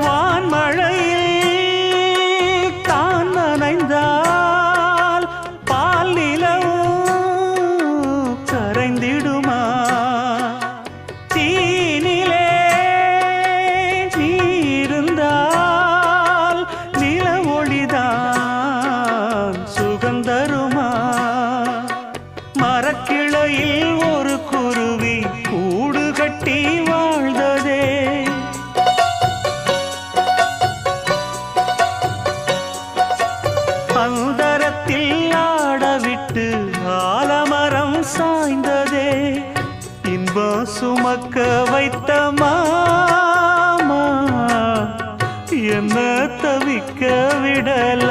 வான்மழையில் தான் நனைந்தால் பால் நிலவும் கரைந்திடுமா? தீனிலே நீருந்தால் நில ஒளிதான் சுகந்தருமா? மரக்கிளையில் ஒரு குருவி கூடு கட்டி வாழ்ந்ததே. அந்தரத்தில் ஆடவிட்டு ஆலமரம் சாய்ந்ததே. இன்பம் சுமக்க வைத்த மாமா என்ன தவிக்க விடல.